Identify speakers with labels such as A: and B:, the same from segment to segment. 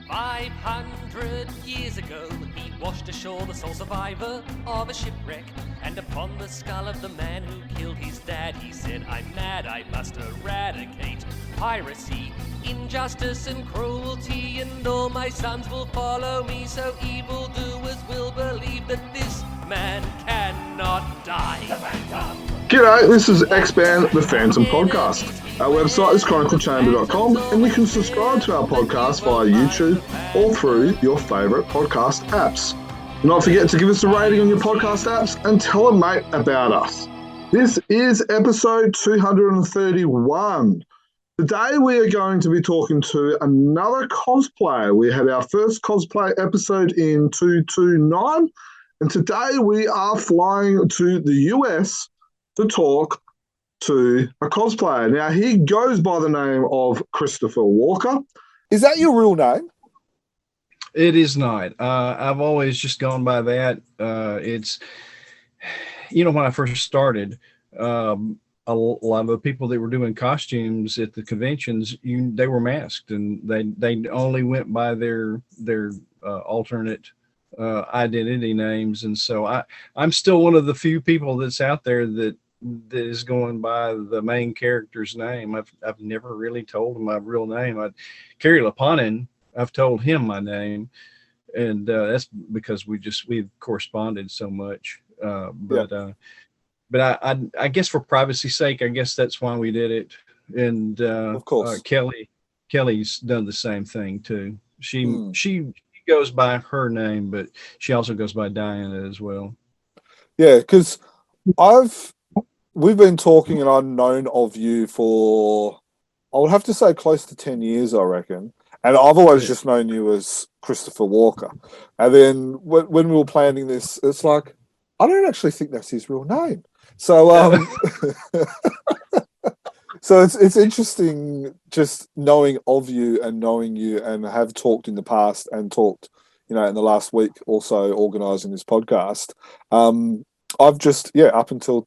A: 500 years ago, he washed ashore the sole survivor of a shipwreck. And upon the skull of the man who killed his dad, he said, "I'm mad, I must eradicate piracy, injustice and cruelty, and all my sons will follow me, so evildoers will believe that this man cannot die."
B: G'day, this is X-Band, the Phantom Podcast. Our website is chroniclechamber.com, and you can subscribe to our podcast via YouTube or through your favourite podcast apps. Do not forget to give us a rating on your podcast apps and tell a mate about us. This is episode 231. Today we are going to be talking to another cosplayer. We had our first cosplay episode in 229, and today we are flying to the US to talk to a cosplayer. Now, he goes by the name of Christopher Walker. Is that your real name?
C: It is not. I've always just gone by that. It's, when I first started, a lot of the people that were doing costumes at the conventions, they were masked, and they only went by their alternate identity names. And so I'm still one of the few people that's out there that is going by the main character's name. I've never really told him my real name. Kerry Laponin, I've told him my name, and that's because we've corresponded so much. But I guess for privacy's sake, I guess that's why we did it. And
B: of course,
C: Kelly's done the same thing too. She goes by her name, but she also goes by Diana as well.
B: Yeah, because we've been talking, and I've known of you for, I would have to say, close to 10 years, I reckon. And I've always just known you as Christopher Walker. And then when we were planning this, it's like, I don't actually think that's his real name. So, so it's interesting just knowing of you and knowing you, and have talked in the past and talked, in the last week also organising this podcast. I've just, up until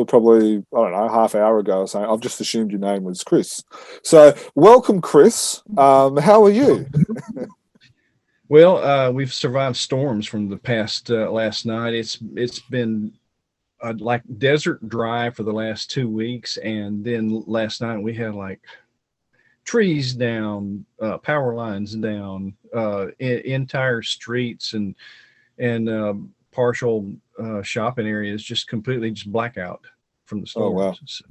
B: probably, I don't know, half hour ago or something, I've just assumed your name was Chris. So welcome, Chris. How are you?
C: Well, we've survived storms from the past last night. It's been like desert dry for the last 2 weeks. And then last night we had like trees down, power lines down, entire streets and partial shopping areas just completely blackout from the storms.
B: Oh, wow.
C: So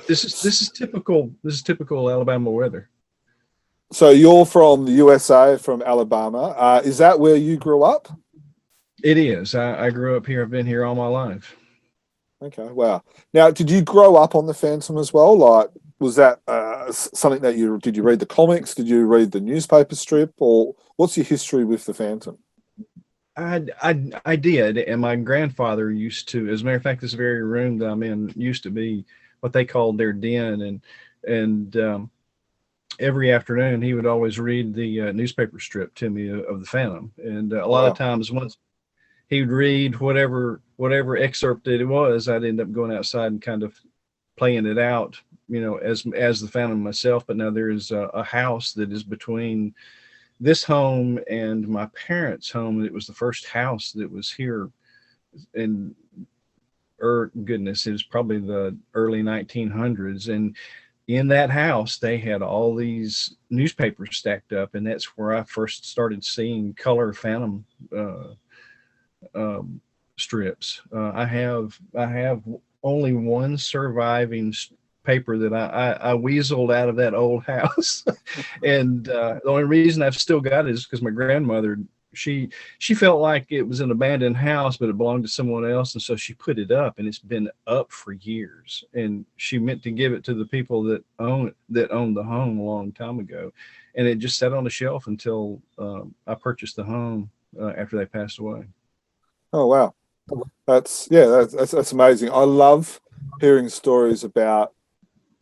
C: this is typical Alabama weather.
B: So you're from the USA, from Alabama. Is that where you grew up?
C: It is. I grew up here. I've been here all my life.
B: Okay, wow. Now, did you grow up on the Phantom as well? Like, was that something that did you read the comics? Did you read the newspaper strip? Or what's your history with the Phantom?
C: I did, and my grandfather used to. As a matter of fact, this very room that I'm in used to be what they called their den, and every afternoon he would always read the newspaper strip to me of the Phantom, and a lot of times once he would read whatever excerpt that it was, I'd end up going outside and kind of playing it out, as the Phantom myself. But now there is a house that is between this home and my parents' home. It was the first house that was here in, it was probably the early 1900s. And in that house, they had all these newspapers stacked up. And that's where I first started seeing color Phantom strips. I have only one surviving paper that I weaseled out of that old house. And the only reason I've still got it is because my grandmother, she felt like it was an abandoned house, but it belonged to someone else. And so she put it up, and it's been up for years. And she meant to give it to the people that owned the home a long time ago. And it just sat on the shelf until I purchased the home after they passed away.
B: Oh, wow. That's amazing. I love hearing stories about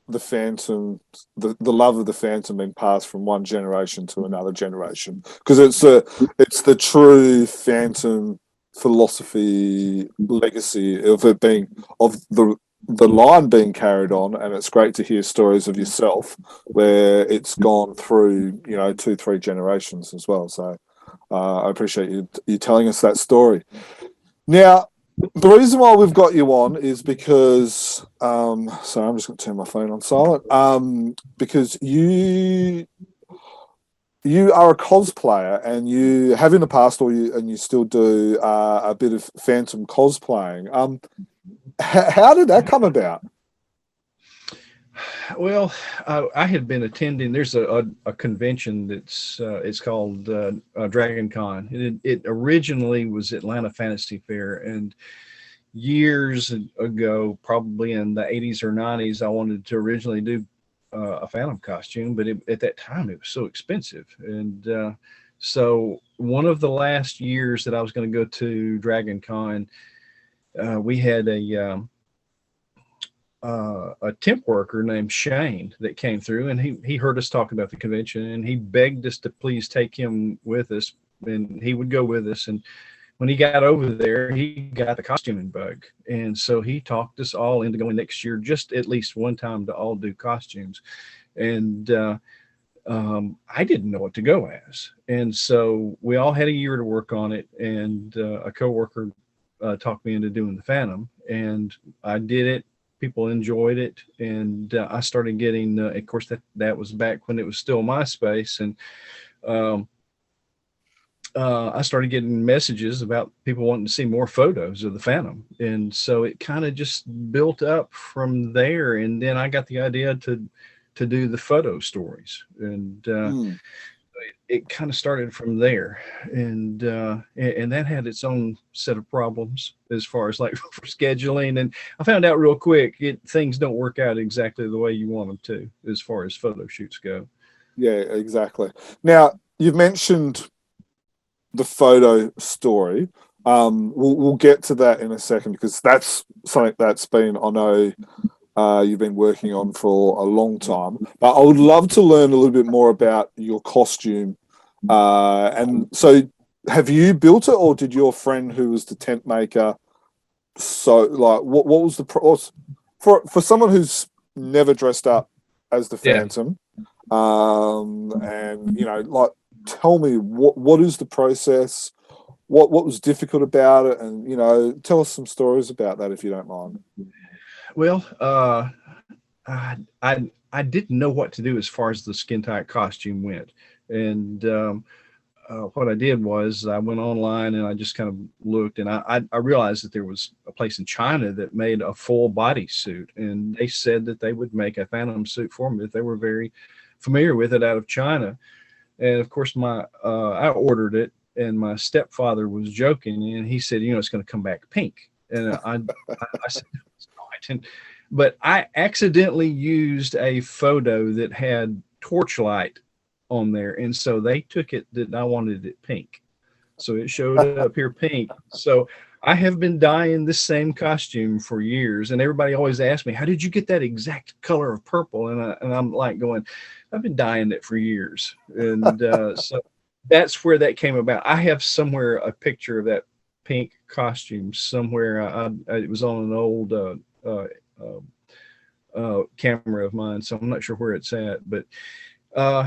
B: the Phantom, the love of the Phantom being passed from one generation to another generation, because it's the true Phantom philosophy legacy of it being of the the line being carried on, and it's great to hear stories of yourself where it's gone through, 2-3 generations as well. So I appreciate you telling us that story. Now, the reason why we've got you on is because, sorry, I'm just going to turn my phone on silent. Because you are a cosplayer, and you have in the past, and you still do a bit of phantom cosplaying. How did that come about?
C: Well, I had been attending. There's a convention that's it's called Dragon Con. It originally was Atlanta Fantasy Fair, and years ago, probably in the 80s or 90s, I wanted to originally do a Phantom costume, but at that time it was so expensive. And so one of the last years that I was going to go to Dragon Con, we had a temp worker named Shane that came through, and he heard us talk about the convention, and he begged us to please take him with us, and he would go with us. And when he got over there, he got the costuming bug, and so he talked us all into going next year, just at least one time, to all do costumes. And I didn't know what to go as, and so we all had a year to work on it. And a coworker talked me into doing the Phantom, and I did it. People enjoyed it, and I started getting. Of course, that was back when it was still MySpace, and I started getting messages about people wanting to see more photos of the Phantom, and so it kind of just built up from there. And then I got the idea to do the photo stories, and it kind of started from there. And that had its own set of problems as far as like for scheduling. And I found out real quick, things don't work out exactly the way you want them to as far as photo shoots go.
B: Yeah, exactly. Now, you've mentioned the photo story. We'll get to that in a second, because that's something that's been, I know, you've been working on for a long time. But I would love to learn a little bit more about your costume. And so, have you built it, or did your friend who was the tent maker? So, like, what was the for someone who's never dressed up as the Phantom? And like, tell me what is the process? What was difficult about it? And tell us some stories about that, if you don't mind.
C: Well, I didn't know what to do as far as the skin tight costume went, and what I did was I went online and I just kind of looked, and I realized that there was a place in China that made a full body suit, and they said that they would make a Phantom suit for me if they were very familiar with it out of China. And of course, I ordered it, and my stepfather was joking, and he said, it's going to come back pink. And I said, it's not. But I accidentally used a photo that had torchlight on there, and so they took it that I wanted it pink. So it showed up here pink. So I have been dyeing this same costume for years, and everybody always asks me, how did you get that exact color of purple? And I'm like going, I've been dyeing it for years. And so that's where that came about. I have somewhere a picture of that pink costume somewhere. It was on an old camera of mine, so I'm not sure where it's at. But the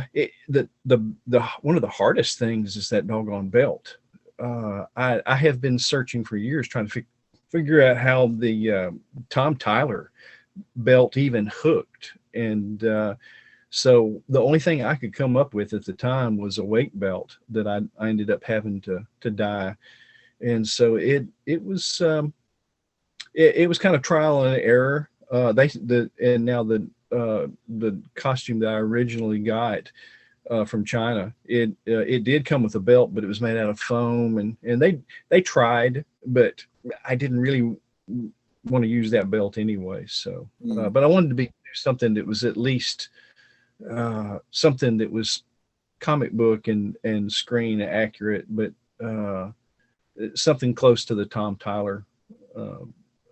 C: one of the hardest things is that doggone belt. I have been searching for years trying to figure out how the Tom Tyler belt even hooked, and so the only thing I could come up with at the time was a weight belt that I ended up having to dye. And so it was kind of trial and error. Now the costume that I originally got from China, it did come with a belt, but it was made out of foam, and they tried, but I didn't really want to use that belt anyway. So, but I wanted to do something that was at least something that was comic book and screen accurate, but something close to the Tom Tyler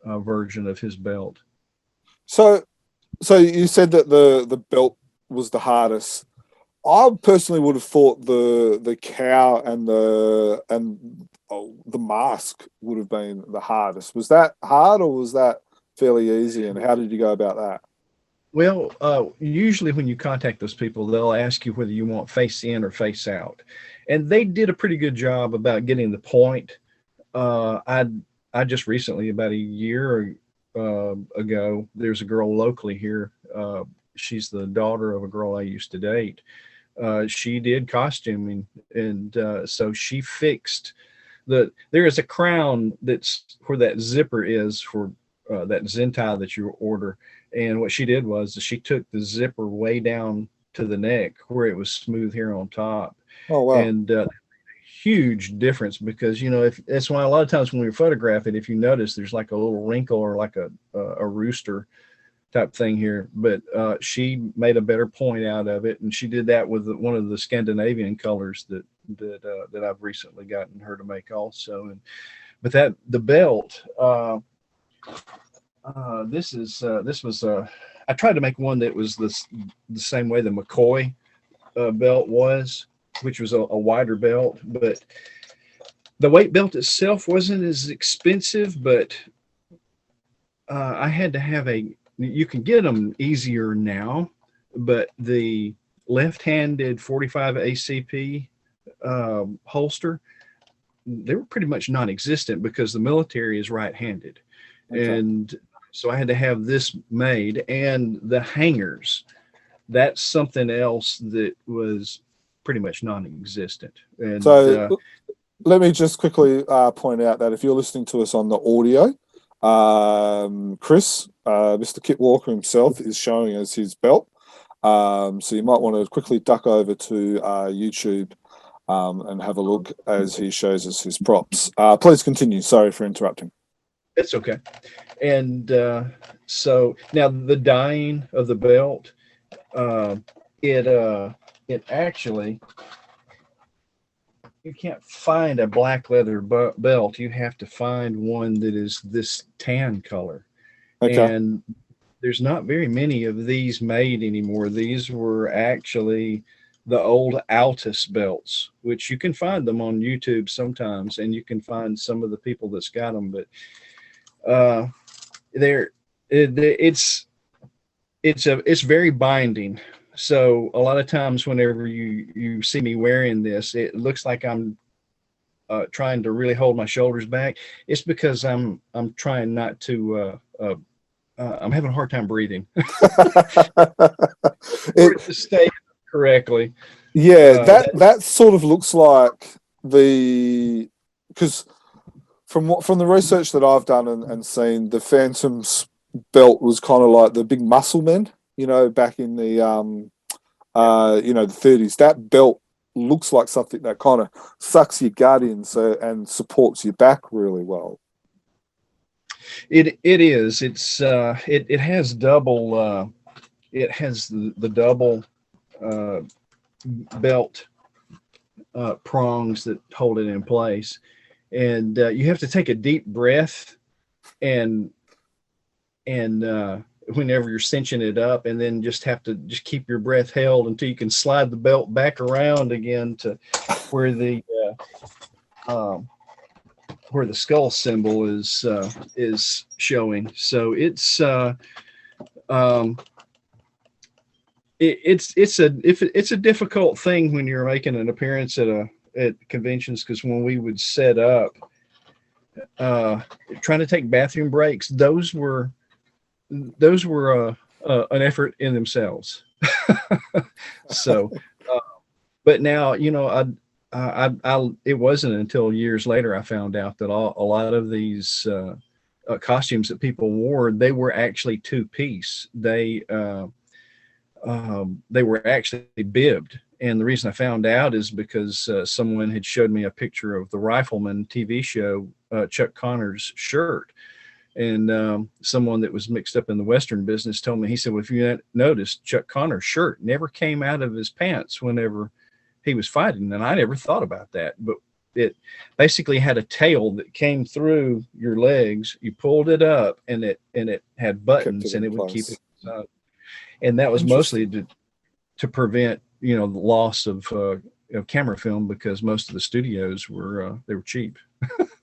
C: version of his belt.
B: So you said that the belt was the hardest. I personally would have thought the cow and the mask would have been the hardest. Was that hard, or was that
D: fairly easy, and how did you go about that?
C: Well, usually when you contact those people, they'll ask you whether you want face in or face out, and they did a pretty good job about getting the point. I just recently, about a year ago, there's a girl locally here. She's the daughter of a girl I used to date. She did costuming, and so she fixed there is a crown that's where that zipper is for that zentai that you order. And what she did was she took the zipper way down to the neck where it was smooth here on top.
D: Oh, wow.
C: And huge difference, because, if that's why a lot of times when we photograph it, if you notice, there's like a little wrinkle or like a rooster type thing here. But she made a better point out of it, and she did that with one of the Scandinavian colors that I've recently gotten her to make also. But the belt. This was I tried to make one that was the same way the McCoy belt was, which was a wider belt, but the weight belt itself wasn't as expensive, but I had to have you can get them easier now, but the left-handed 45 ACP holster, they were pretty much non-existent because the military is right-handed. Okay. And so I had to have this made, and the hangers, that's something else that was pretty much non-existent. And
D: so let me just quickly point out that if you're listening to us on the audio, Chris, Mr. Kit Walker himself, is showing us his belt. So you might want to quickly duck over to YouTube and have a look as he shows us his props. Please continue. Sorry for interrupting.
C: It's okay. And so now the dyeing of the belt, it actually, you can't find a black leather belt. You have to find one that is this tan color. Okay. And there's not very many of these made anymore. These were actually the old Altus belts, which you can find them on YouTube sometimes, and you can find some of the people that's got them, but it's very binding. So a lot of times whenever you see me wearing this, it looks like I'm trying to really hold my shoulders back. It's because I'm trying not to I'm having a hard time breathing. To stay correctly.
D: Yeah, that sort of looks like because from the research that I've done and seen, the Phantom's belt was kind of like the big muscle men, back in the the 30s. That belt looks like something that kind of sucks your gut in and supports your back really well.
C: It is. It has double. It has the double belt prongs that hold it in place. And you have to take a deep breath and whenever you're cinching it up, and then just have to keep your breath held until you can slide the belt back around again to where the skull symbol is showing. So it's a difficult thing when you're making an appearance at conventions, because when we would set up trying to take bathroom breaks, those were an effort in themselves. So but now it wasn't until years later I found out that a lot of these costumes that people wore, they were actually two-piece. They were actually bibbed. And the reason I found out is because someone had showed me a picture of the Rifleman TV show, Chuck Connor's shirt. And someone that was mixed up in the Western business told me, he said, well, if you noticed, Chuck Connor's shirt never came out of his pants whenever he was fighting. And I never thought about that. But it basically had a tail that came through your legs. You pulled it up, and it had buttons, and it would keep it inside. And that was mostly to prevent the loss of camera film, because most of the studios were cheap.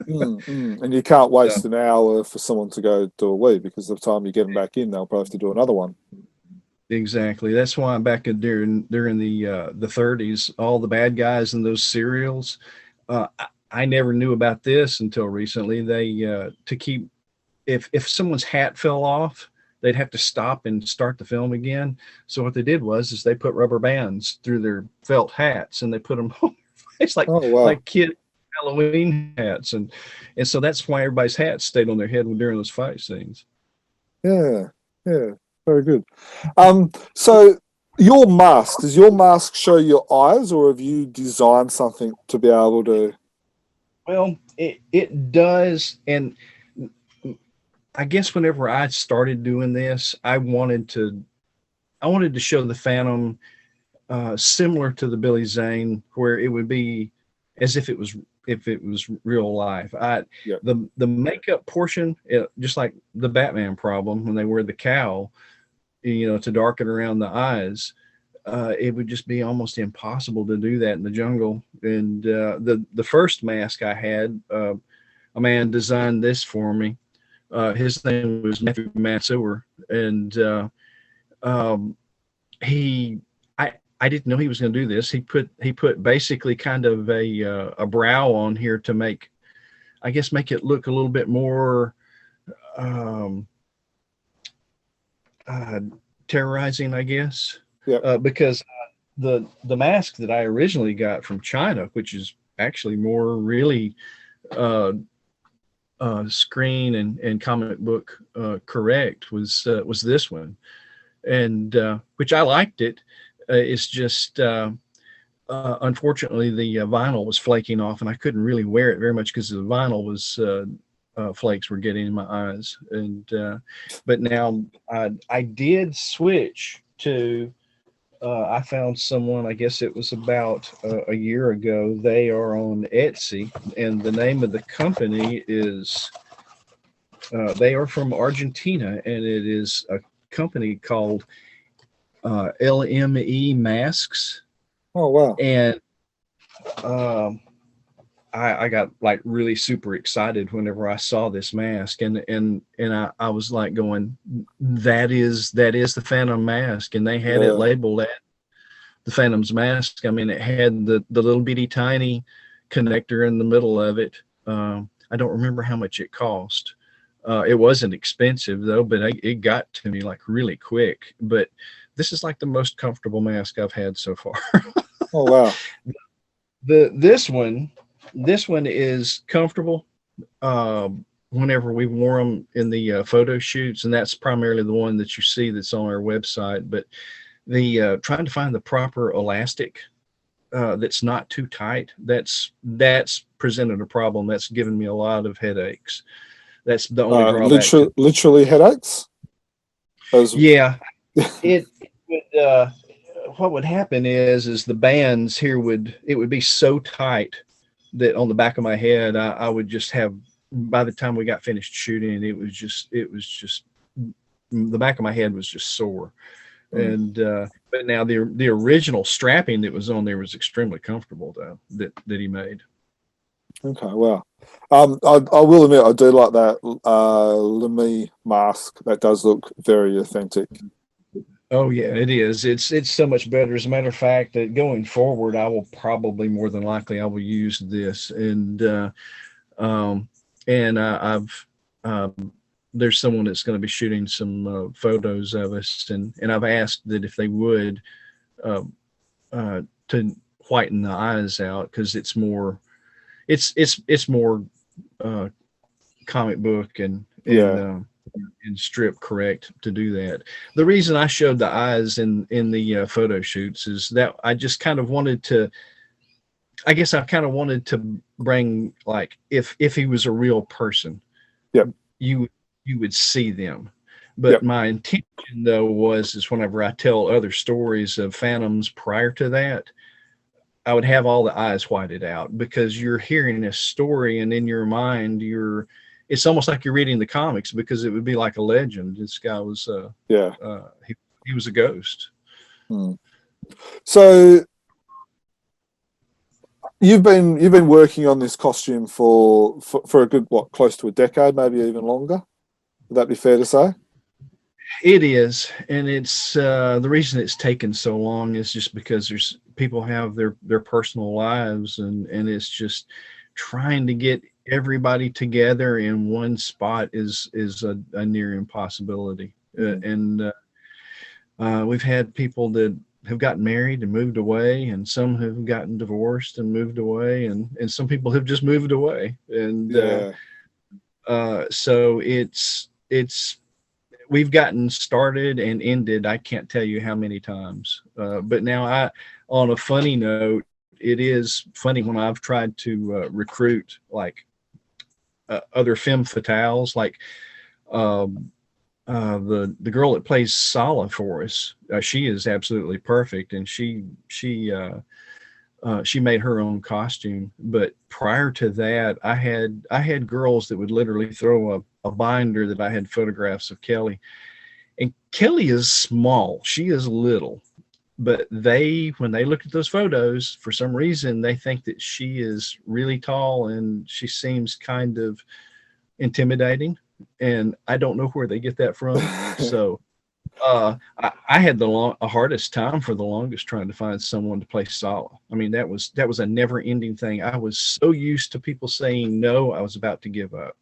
D: And you can't waste an hour for someone to go do a wee, because by the time you get them back in, they'll probably have to do another one.
C: Exactly. That's why back in during the 30s, all the bad guys in those serials, I never knew about this until recently. They to keep if someone's hat fell off, they'd have to stop and start the film again. So what they did was they put rubber bands through their felt hats and they put them on their face like kid Halloween hats, and so that's why everybody's hats stayed on their head during those fight scenes.
D: Yeah, very good. So your mask, does your mask show your eyes, or have you designed something to be able to?
C: Well, it does, and I guess whenever I started doing this, I wanted to show the Phantom similar to the Billy Zane, where it would be as if it was real life. The makeup portion, just like the Batman problem when they wear the cowl, to darken around the eyes, it would just be almost impossible to do that in the jungle. And the first mask I had, a man designed this for me. His name was Matthew Matsuer, and I didn't know he was going to do this. He put basically kind of a brow on here to make it look a little bit more terrorizing, I guess.
D: Yeah.
C: Because the mask that I originally got from China, which is actually more really screen and comic book correct, was this one, and which I liked it. It's just unfortunately the vinyl was flaking off, and I couldn't really wear it very much because the vinyl was flakes were getting in my eyes. And but now I did switch to I found someone, I guess it was about a year ago. They are on Etsy, and the name of the company is they are from Argentina, and it is a company called LME Masks.
D: Oh wow.
C: And I got like really super excited whenever I saw this mask, and I was like going, that is the Phantom mask, and they had it labeled at the Phantom's mask. I mean, it had the little bitty tiny connector in the middle of it. I don't remember how much it cost. It wasn't expensive though, but it got to me like really quick. But this is like the most comfortable mask I've had so far.
D: Oh wow.
C: This one is comfortable whenever we wore them in the photo shoots, and that's primarily the one that you see that's on our website. But the trying to find the proper elastic that's not too tight, that's presented a problem. That's given me a lot of headaches. That's the only drawback.
D: Literally headaches?
C: Yeah. It would what would happen is the bands here it would be so tight that on the back of my head I would just have, by the time we got finished shooting, it was just the back of my head was just sore. And but now the original strapping that was on there was extremely comfortable though, that he made.
D: Okay, wow. I will admit I do like that Lemme mask. That does look very authentic.
C: Oh yeah, it is. It's so much better. As a matter of fact, that going forward, I will probably more than likely I will use this. And I've there's someone that's going to be shooting some photos of us, and I've asked that if they would to whiten the eyes out, because it's more comic book and strip correct to do that. The reason I showed the eyes in the photo shoots is that I just kind of wanted to, I guess I kind of wanted to bring, like, if he was a real person, you would see them. But my intention though is whenever I tell other stories of Phantoms prior to that, I would have all the eyes whited out, because you're hearing a story and in your mind it's almost like you're reading the comics, because it would be like a legend. This guy was he was a ghost.
D: So you've been working on this costume for a good, what, close to a decade, maybe even longer. Would that be fair to say?
C: It is, and it's the reason it's taken so long is just because there's people have their personal lives, and it's just trying to get everybody together in one spot is a near impossibility. We've had people that have gotten married and moved away, and some have gotten divorced and moved away, and some people have just moved away, and so it's we've gotten started and ended, I can't tell you how many times. But now on a funny note, it is funny when I've tried to recruit like other femme fatales, like the girl that plays Salah for us. She is absolutely perfect, and she made her own costume. But prior to that, I had girls that would literally throw a binder that I had photographs of Kelly. And Kelly is small. She is little. But when they look at those photos, for some reason, they think that she is really tall and she seems kind of intimidating. And I don't know where they get that from. So I had the hardest time for the longest trying to find someone to play Salah. I mean, that was a never ending thing. I was so used to people saying no, I was about to give up.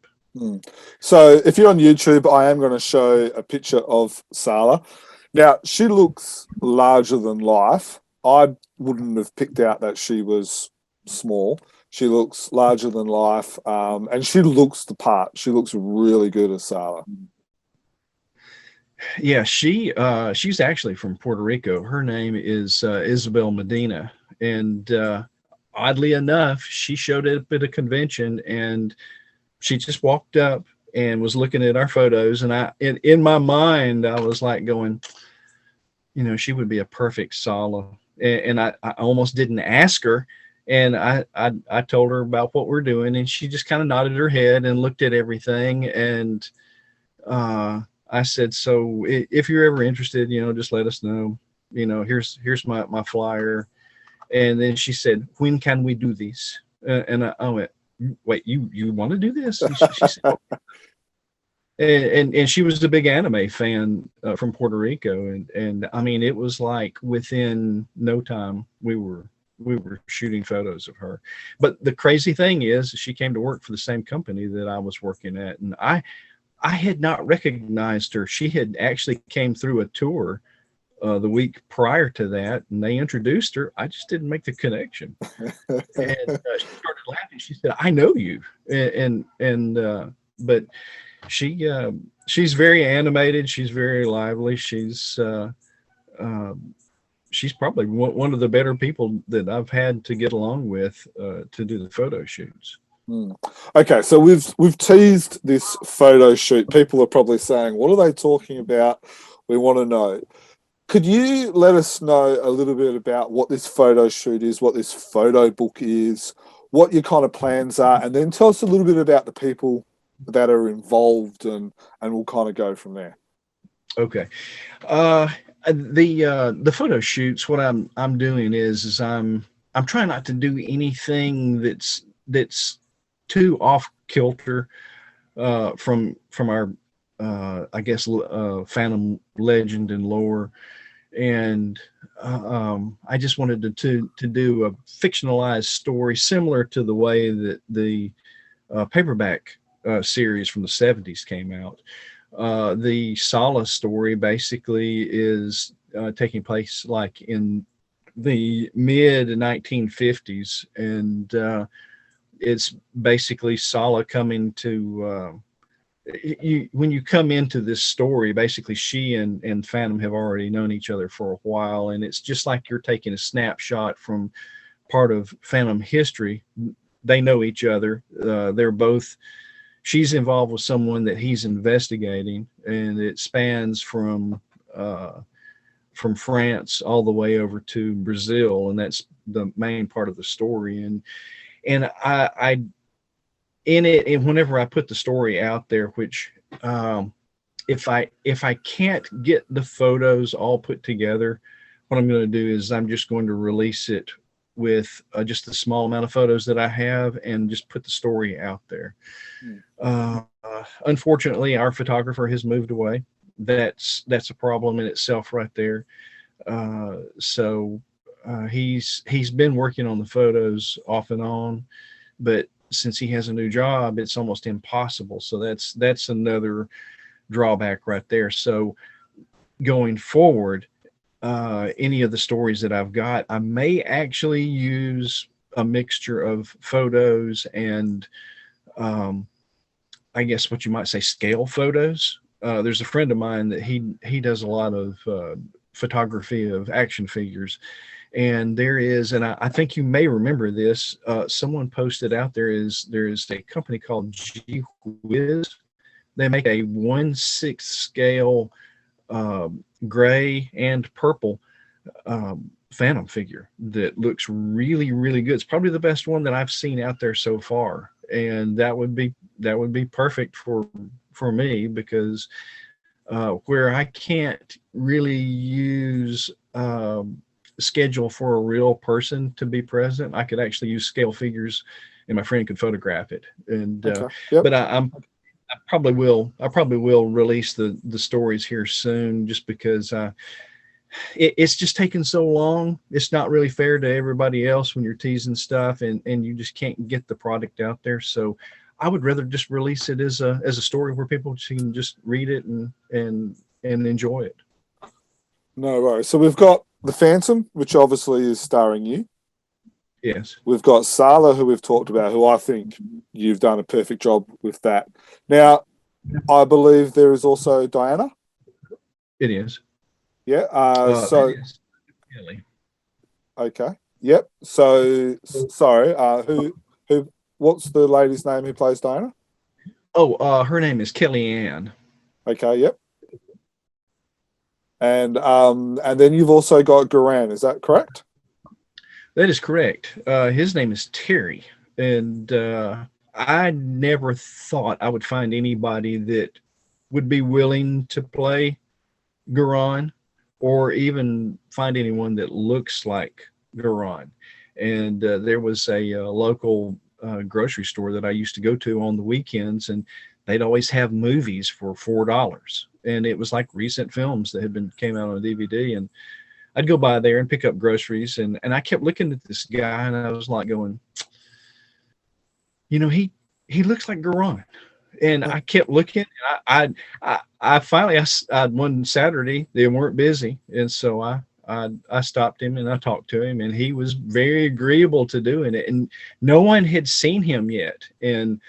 D: So if you're on YouTube, I am going to show a picture of Salah. Now, she looks larger than life. I wouldn't have picked out that she was small. She looks larger than life, and she looks the part. She looks really good as Salah.
C: Yeah, she's actually from Puerto Rico. Her name is Isabel Medina, and oddly enough, she showed up at a convention, and she just walked up and was looking at our photos, and in my mind, I was like going, she would be a perfect Salah, and I almost didn't ask her, and I told her about what we're doing, and she just kind of nodded her head and looked at everything, and I said, so if you're ever interested, just let us know. Here's my flyer. And then she said, when can we do this? And I went, wait, you want to do this? And she said, and she was a big anime fan from Puerto Rico. And I mean, it was like within no time we were shooting photos of her. But the crazy thing is she came to work for the same company that I was working at. And I had not recognized her. She had actually came through a tour the week prior to that, and they introduced her. I just didn't make the connection. And she started laughing. She said, "I know you." But she's very animated. She's very lively. She's probably one of the better people that I've had to get along with to do the photo shoots.
D: Okay, so we've teased this photo shoot. People are probably saying, what are they talking about? We want to know. Could you let us know a little bit about what this photo shoot is, what this photo book is, what your kind of plans are, and then tell us a little bit about the people that are involved, and we'll kind of go from there.
C: Okay. The photo shoots, what I'm doing is I'm trying not to do anything that's too off kilter from our I guess Phantom legend and lore, and I just wanted to do a fictionalized story similar to the way that the paperback series from the 70s came out. The Salah story basically is taking place like in the mid 1950s, and it's basically Salah coming to when you come into this story, basically she and Phantom have already known each other for a while, and it's just like you're taking a snapshot from part of Phantom history. They know each other. She's involved with someone that he's investigating, and it spans from France all the way over to Brazil, and that's the main part of the story. And I in it, and whenever I put the story out there, which if I can't get the photos all put together, what I'm going to do is I'm just going to release it with just the small amount of photos that I have and just put the story out there. Unfortunately, our photographer has moved away. That's a problem in itself right there. So he's been working on the photos off and on, but since he has a new job, it's almost impossible. So that's another drawback right there. So going forward, any of the stories that I've got, I may actually use a mixture of photos and I guess what you might say scale photos. There's a friend of mine that he does a lot of photography of action figures, and I think you may remember this. Someone posted out there there is a company called youve. They make a 1/6 scale gray and purple Phantom figure that looks really, really good. It's probably the best one that I've seen out there so far, and that would be perfect for me, because where I can't really use schedule for a real person to be present, I could actually use scale figures and my friend could photograph it. And
D: Okay. Yep.
C: but I probably will release the stories here soon, just because it's just taken so long. It's not really fair to everybody else when you're teasing stuff and you just can't get the product out there. So I would rather just release it as a story where people can just read it and enjoy it.
D: No worries. So we've got the Phantom, which obviously is starring you.
C: Yes.
D: We've got Salah, who we've talked about, who I think you've done a perfect job with that. Now, I believe there is also Diana.
C: It is.
D: Yeah.
C: It is. Really.
D: Okay. Yep. So sorry. Who? What's the lady's name who plays Diana?
C: Oh, her name is Kellyanne.
D: Okay. Yep. And then you've also got Guran. Is that correct?
C: That is correct. His name is Terry, and I never thought I would find anybody that would be willing to play Guran, or even find anyone that looks like Guran. And there was a local grocery store that I used to go to on the weekends, and they'd always have movies for $4, and it was like recent films that came out on DVD. And I'd go by there and pick up groceries, and I kept looking at this guy, and I was like going, he looks like Guran. And I kept looking. I finally one Saturday, they weren't busy, and so I stopped him and I talked to him, and he was very agreeable to doing it. And no one had seen him yet, and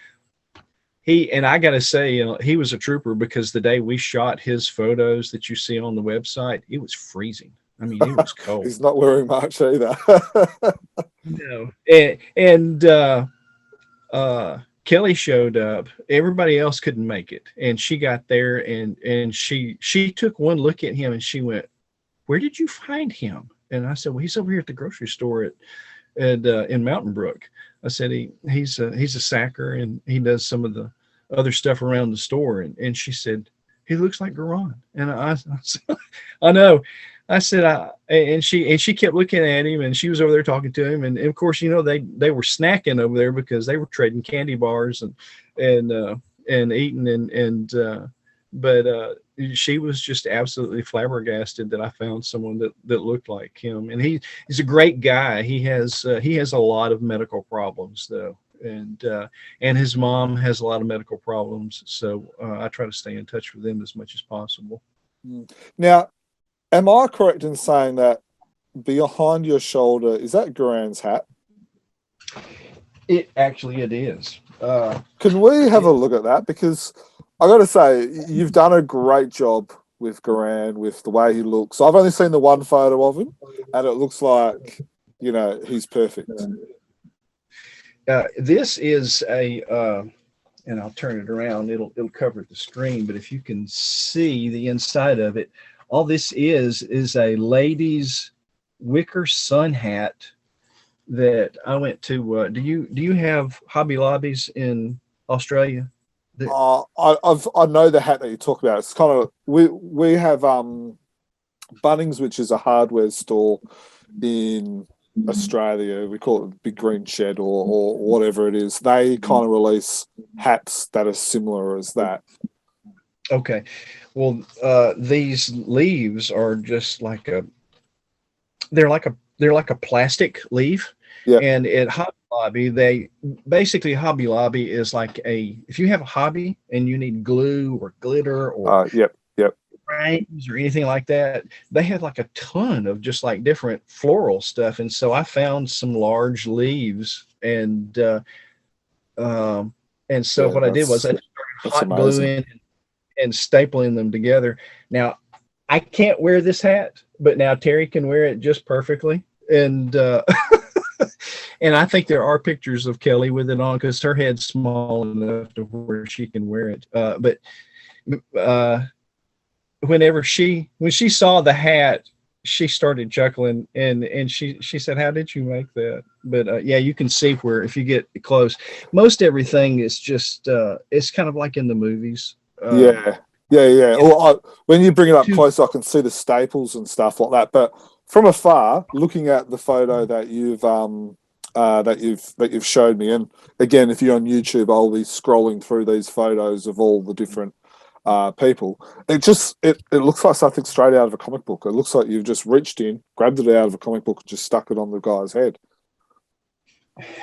C: I got to say, he was a trooper, because the day we shot his photos that you see on the website, it was freezing. I mean, it was cold.
D: He's not wearing much either.
C: No, and Kelly showed up. Everybody else couldn't make it, and she got there, and she took one look at him, and she went, "Where did you find him?" And I said, "Well, he's over here at the grocery store at in Mountain Brook." I said, he's a sacker, and he does some of the other stuff around the store. And she said, "He looks like Guran." And I know. I said, and she kept looking at him, and she was over there talking to him. And of course, they were snacking over there, because they were trading candy bars and eating. But she was just absolutely flabbergasted that I found someone that looked like him. And he's a great guy. He has a lot of medical problems though. And his mom has a lot of medical problems. So I try to stay in touch with them as much as possible.
D: Now, am I correct in saying that behind your shoulder, is that Guran's hat?
C: It is.
D: Can we have a look at that? Because I got to say, you've done a great job with Guran, with the way he looks. I've only seen the one photo of him, and it looks like, he's perfect.
C: This is and I'll turn it around. It'll cover the screen, but if you can see the inside of it, all this is a lady's wicker sun hat that I went to. Do you have Hobby Lobbies in Australia?
D: I know the hat that you talk about. It's kind of we have Bunnings, which is a hardware store in Australia, we call it the Big Green Shed or whatever it is, they kind of release hats that are similar as that.
C: Okay. Well, these leaves are just like they're like a plastic leaf.
D: Yeah.
C: And at Hobby Lobby, Hobby Lobby is like if you have a hobby and you need glue or glitter or
D: Yep.
C: frames or anything like that, they had like a ton of just like different floral stuff. And so I found some large leaves and so what I did was I started hot gluing and stapling them together. Now, I can't wear this hat, but now Terry can wear it just perfectly. And and I think there are pictures of Kelly with it on because her head's small enough to where she can wear it. But when she saw the hat, she started chuckling and she said, "How did you make that?" But yeah, you can see where if you get close, most everything is just it's kind of like in the movies.
D: Yeah. Well, when you bring it up close, I can see the staples and stuff like that. But from afar, looking at the photo that you've showed me, and again, if you're on YouTube, I'll be scrolling through these photos of all the different people. It looks like something straight out of a comic book. It looks like you've just reached in, grabbed it out of a comic book, and just stuck it on the guy's head.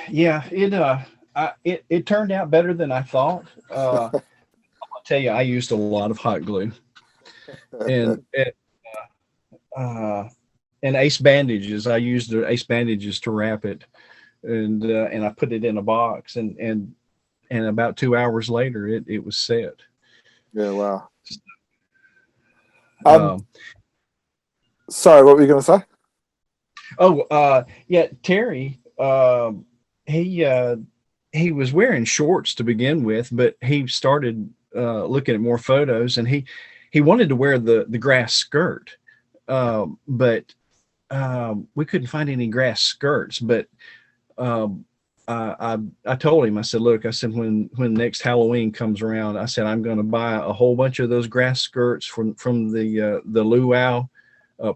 C: Yeah, it turned out better than I thought. I'll tell you, I used a lot of hot glue and ace bandages. I used the ace bandages to wrap it, and I put it in a box, and about 2 hours later, it was set.
D: Yeah, wow. Sorry, what were you going to say?
C: Yeah, Terry. He was wearing shorts to begin with, but he started looking at more photos, and he wanted to wear the grass skirt, but we couldn't find any grass skirts. But I told him, I said, look, I said, when next Halloween comes around, I said, I'm going to buy a whole bunch of those grass skirts from the luau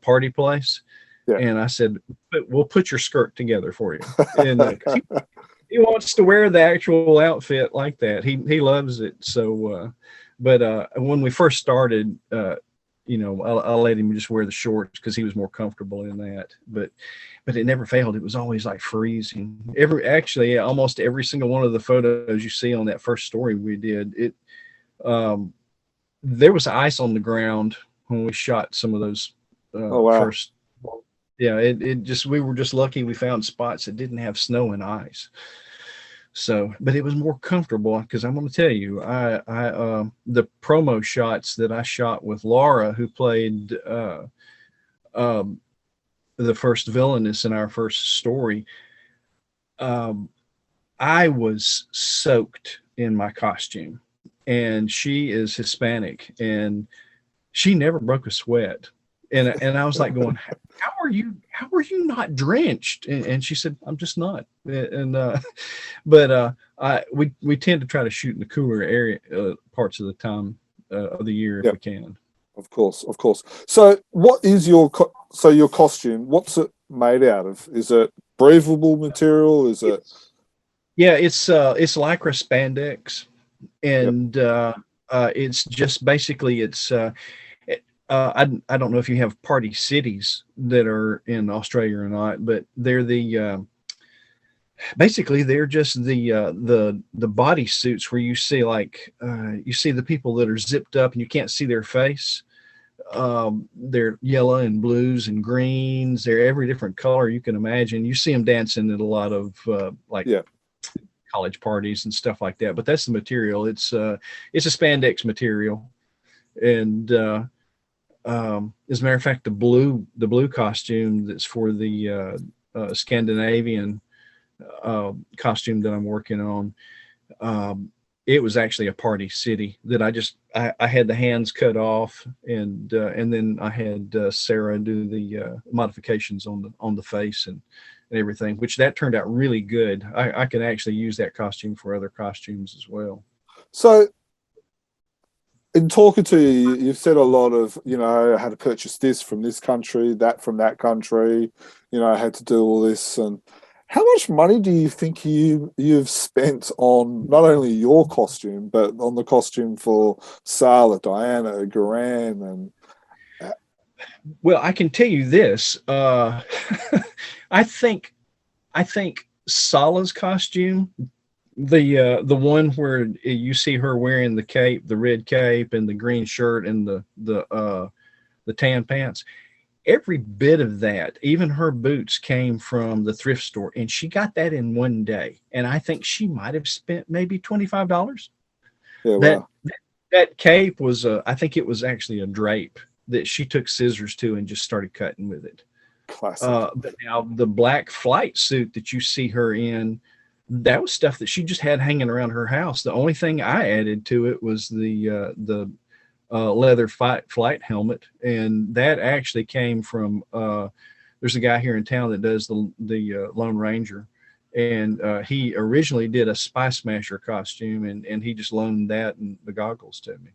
C: party place.
D: Yeah.
C: And I said, we'll put your skirt together for you. And he wants to wear the actual outfit like that. He loves it. So, but when we first started, I'll let him just wear the shorts because he was more comfortable in that. But it never failed. It was always like freezing. Almost every single one of the photos you see on that first story we did, there was ice on the ground when we shot some of those first. Yeah, we were just lucky we found spots that didn't have snow and ice. So, but it was more comfortable because I'm going to tell you, the promo shots that I shot with Laura, who played the first villainess in our first story, I was soaked in my costume, and she is Hispanic, and she never broke a sweat. And I was like going, how are you not drenched? And she said, I'm just not. And but we tend to try to shoot in the cooler area parts of the time of the year if we can.
D: Of course. So what is your costume? What's it made out of? Is it breathable material? Is it?
C: Yeah, it's lycra spandex, and it's just basically I don't know if you have party cities that are in Australia or not, but they're basically they're just the body suits where you see you see the people that are zipped up and you can't see their face. They're yellow and blues and greens. They're every different color you can imagine. You see them dancing at a lot of college parties and stuff like that. But that's the material. It's a spandex material, and as a matter of fact, the blue costume that's for the Scandinavian costume that I'm working on, it was actually a party city that I had the hands cut off, and then I had Sarah do the modifications on the face and everything, which that turned out really good. I can actually use that costume for other costumes as well.
D: So in talking to you, you've said a lot of, I had to purchase this from this country, that from that country, I had to do all this. And how much money do you think you've spent on not only your costume, but on the costume for Sala, Diana, Guran, and
C: Well, I can tell you this. I think Salah's costume, the one where you see her wearing the cape, the red cape and the green shirt and the tan pants, every bit of that, even her boots, came from the thrift store, and she got that in one day. And I think she might have spent maybe $25.
D: yeah, wow.
C: That cape was I think it was actually a drape that she took scissors to and just started cutting with it.
D: Classic.
C: But now the black flight suit that you see her in, that was stuff that she just had hanging around her house. The only thing I added to it was the leather flight helmet, and that actually came from there's a guy here in town that does the Lone Ranger, and he originally did a Spy Smasher costume, and he just loaned that and the goggles to me.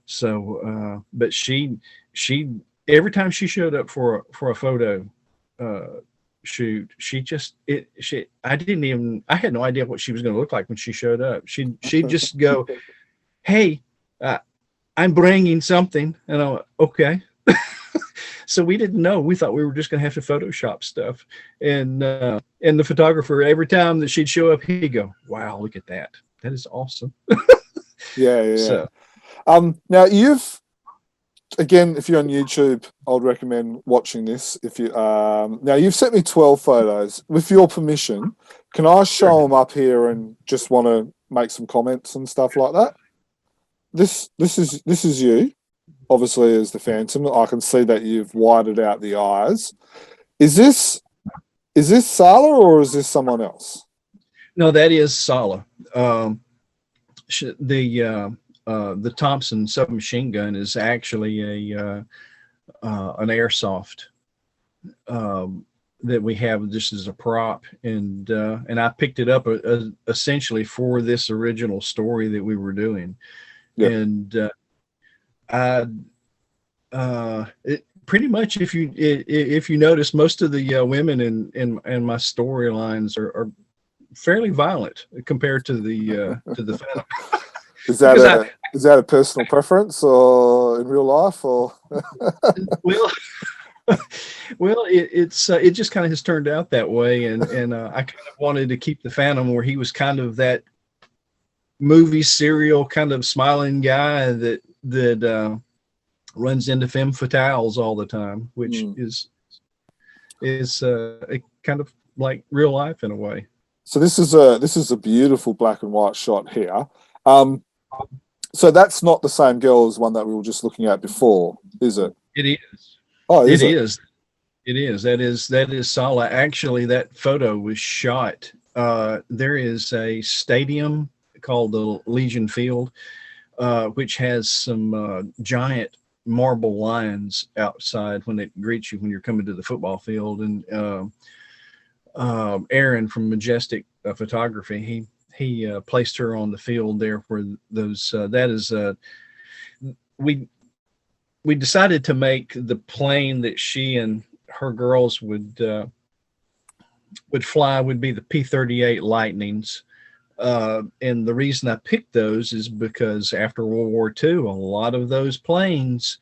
C: So, but she every time she showed up for a photo shoot, I had no idea what she was going to look like when she showed up. She'd just go, "Hey, I'm bringing something," and I'm like, okay. So we didn't know. We thought we were just going to have to Photoshop stuff, and the photographer, every time that she'd show up, he'd go, "Wow, look at that! That is awesome."
D: Yeah.
C: So,
D: now again, if you're on YouTube, I'd recommend watching this. If you now you've sent me 12 photos. With your permission, can I show them up here and just want to make some comments and stuff like that? This is you, obviously, as the Phantom. I can see that you've widened out the eyes. Is this Salah or is this someone else?
C: no, that is Salah. The Thompson submachine gun is actually an airsoft that we have just as a prop, and I picked it up essentially for this original story that we were doing. Yeah. And pretty much, if you notice, most of the women in my storylines are fairly violent compared to the Phantom.
D: Is that a personal preference, or in real life, or?
C: Well, it just kind of has turned out that way, and I kind of wanted to keep the Phantom where he was kind of that movie serial kind of smiling guy that runs into femme fatales all the time, which is a kind of like real life in a way.
D: So this is a beautiful black and white shot here. So that's not the same girl as one that we were just looking at before, is it?
C: It is.
D: Oh,
C: it is. It is. That is Salah. Actually, that photo was shot. There is a stadium called the Legion Field, which has some giant marble lions outside when it greets you when you're coming to the football field. And Aaron from Majestic Photography, he placed her on the field there where those that is we decided to make the plane that she and her girls would fly would be the P38 Lightnings. And the reason I picked those is because after World War II, a lot of those planes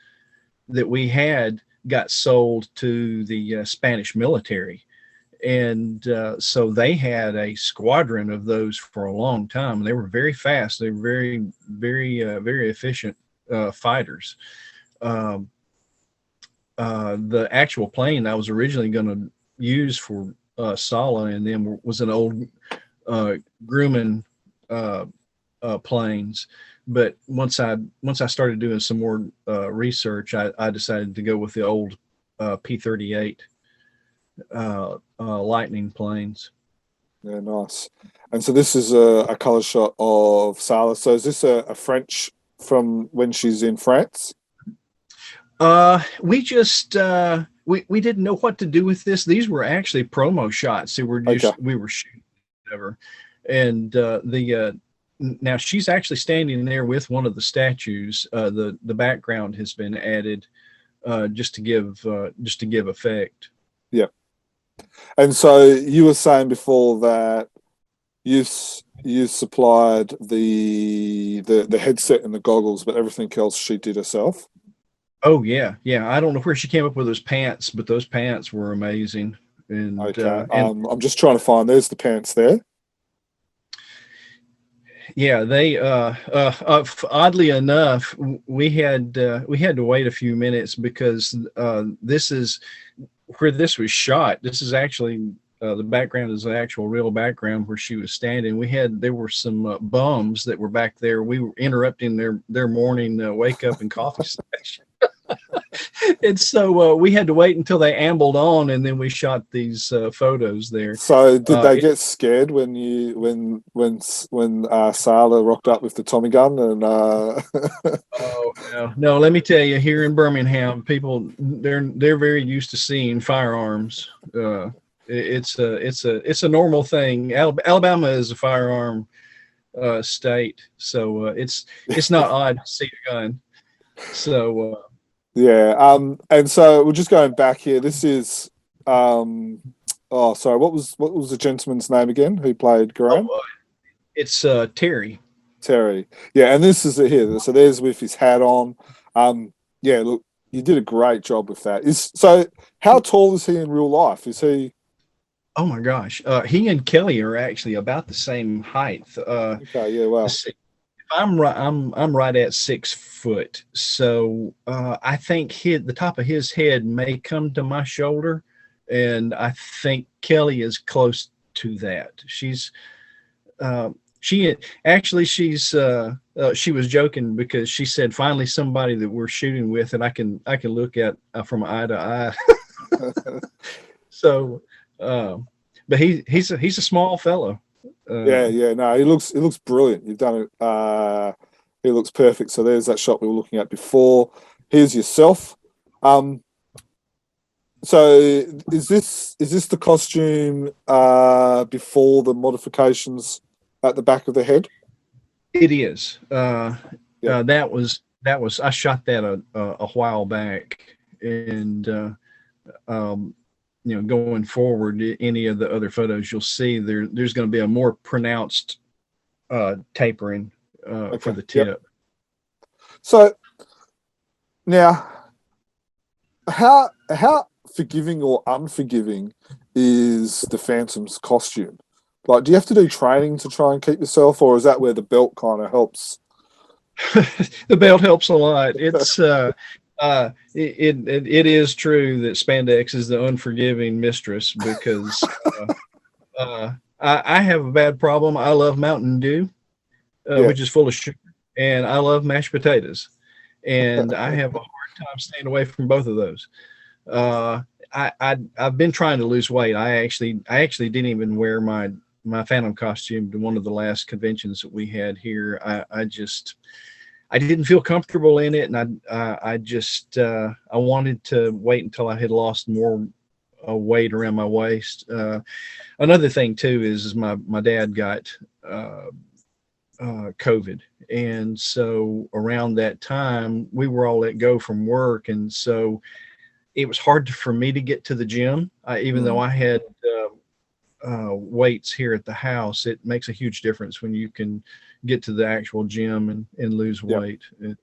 C: that we had got sold to the Spanish military. And so they had a squadron of those for a long time. And they were very fast. They were very, very, very efficient fighters. The actual plane I was originally going to use for Salah and them was an old Grumman planes. But once I started doing some more research, I decided to go with the old P38 Lightning planes.
D: Yeah, nice. And so this is a color shot of Salah. So is this a French from when she's in France?
C: We just we didn't know what to do with this. These were actually promo shots. They were just we were shooting whatever. And now she's actually standing there with one of the statues. The background has been added just to give effect.
D: Yeah. And so you were saying before that you supplied the headset and the goggles, but everything else she did herself.
C: Oh yeah. I don't know where she came up with those pants, but those pants were amazing. And
D: okay, I'm just trying to find. There's the pants there.
C: Yeah, they oddly enough, we had to wait a few minutes because this is where this was shot. This is actually the background is the actual real background where she was standing. There were some bums that were back there. We were interrupting their morning wake up and coffee session. And so we had to wait until they ambled on, and then we shot these photos there.
D: So did they get scared when Salah rocked up with the Tommy gun? And
C: oh no, let me tell you, here in Birmingham, people they're very used to seeing firearms. It's a normal thing. Alabama is a firearm state, so it's not odd to see a gun. So
D: yeah, and so we're just going back here. This is oh, sorry, what was the gentleman's name again who played Guran?
C: It's Terry.
D: Yeah, and this is it here. So there's with his hat on. Yeah, look, you did a great job with that. So how tall is he in real life? Is he?
C: Oh my gosh, he and Kelly are actually about the same height.
D: Okay, yeah, wow.
C: I'm right at 6 foot, so I think the top of his head may come to my shoulder, and I think Kelly is close to that. She was joking because she said finally somebody that we're shooting with and I can look at from eye to eye. So, but he's a small fellow.
D: Yeah, no, he looks brilliant. You've done it. He looks perfect. So there's that shot we were looking at before. Here's yourself. So is this the costume before the modifications at the back of the head?
C: It is.
D: Yeah.
C: That was I shot that a while back, and going forward, any of the other photos you'll see there's going to be a more pronounced tapering for the tip.
D: Yep. So now, how forgiving or unforgiving is the Phantom's costume? Like, do you have to do training to try and keep yourself, or is that where the belt kind of helps?
C: The belt helps a lot. It's it is true that spandex is the unforgiving mistress because I have a bad problem. I love Mountain Dew, which is full of sugar, and I love mashed potatoes, and I have a hard time staying away from both of those. I've been trying to lose weight. I actually didn't even wear my Phantom costume to one of the last conventions that we had here. I didn't feel comfortable in it, and I wanted to wait until I had lost more weight around my waist. Another thing too is my dad got COVID, and so around that time we were all let go from work, and so it was hard for me to get to the gym. Even though I had weights here at the house, it makes a huge difference when you can get to the actual gym and lose weight. And,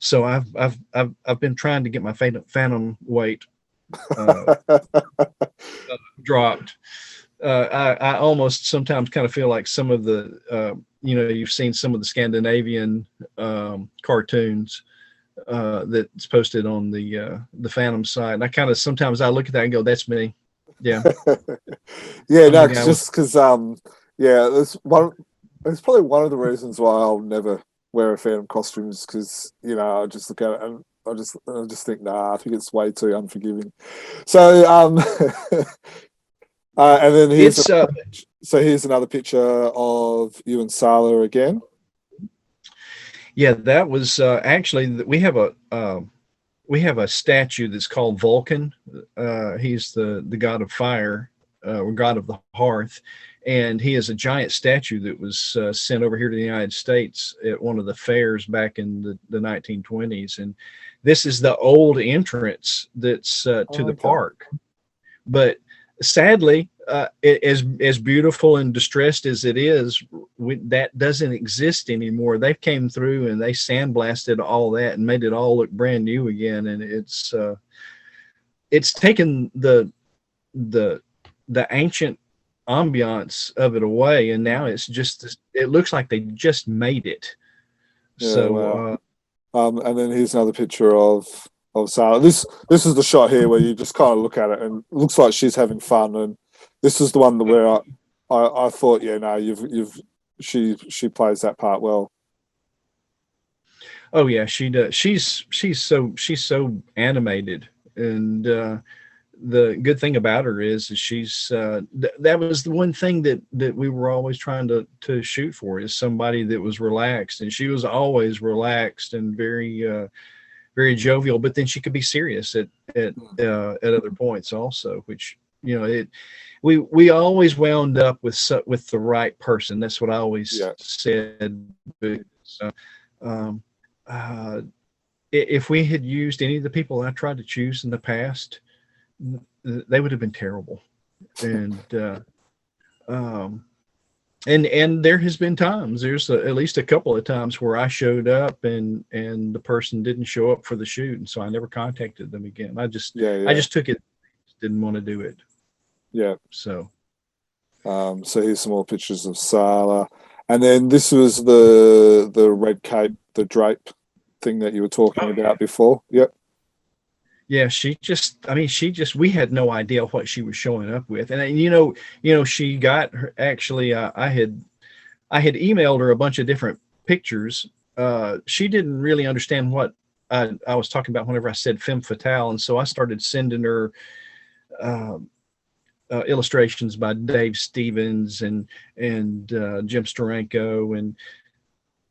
C: so I've been trying to get my Phantom weight dropped. I almost sometimes kind of feel like some of the you've seen some of the Scandinavian cartoons that's posted on the Phantom site, and I kind of sometimes I look at that and go, that's me. Yeah.
D: Yeah, no, just because it's probably one of the reasons why I'll never wear a Phantom costume, is because I just look at it and I just think, nah, I think it's way too unforgiving. So and then here's another picture of you and Salah again.
C: Yeah, that was actually we have a statue that's called Vulcan. He's the god of fire god of the hearth. And he is a giant statue that was sent over here to the United States at one of the fairs back in the 1920s. And this is the old entrance that's to the park. But sadly, as beautiful and distressed as it is, that doesn't exist anymore. They came through and they sandblasted all that and made it all look brand new again. And it's taken the ancient ambiance of it away, and now it's just, it looks like they just made it.
D: Yeah,
C: so
D: wow. And then here's another picture of Salah. This is the shot here where you just kind of look at it and it looks like she's having fun. And this is the one where I thought, yeah, no, she plays that part well.
C: Oh yeah, she does. She's so animated, and the good thing about her is she's that was the one thing that we were always trying to shoot for, is somebody that was relaxed, and she was always relaxed and very very jovial, but then she could be serious at other points also, which, you know, we always wound up with the right person. That's what I always said. If we had used any of the people I tried to choose in the past, they would have been terrible. And there has been times, there's at least a couple of times where I showed up and the person didn't show up for the shoot, and so I never contacted them again. I just took it, didn't want to do it.
D: Yeah.
C: So
D: here's some more pictures of Salah, and then this was the red cape, the drape thing that you were talking about before. Yep.
C: Yeah, we had no idea what she was showing up with. And she got her, actually, I had emailed her a bunch of different pictures. She didn't really understand what I was talking about whenever I said Femme Fatale. And so I started sending her illustrations by Dave Stevens and Jim Steranko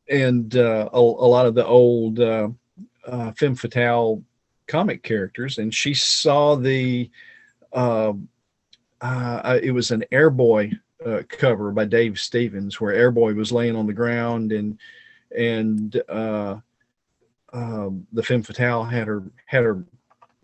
C: and a lot of the old Femme Fatale comic characters. And she saw it was an Airboy cover by Dave Stevens, where Airboy was laying on the ground and the Femme Fatale had her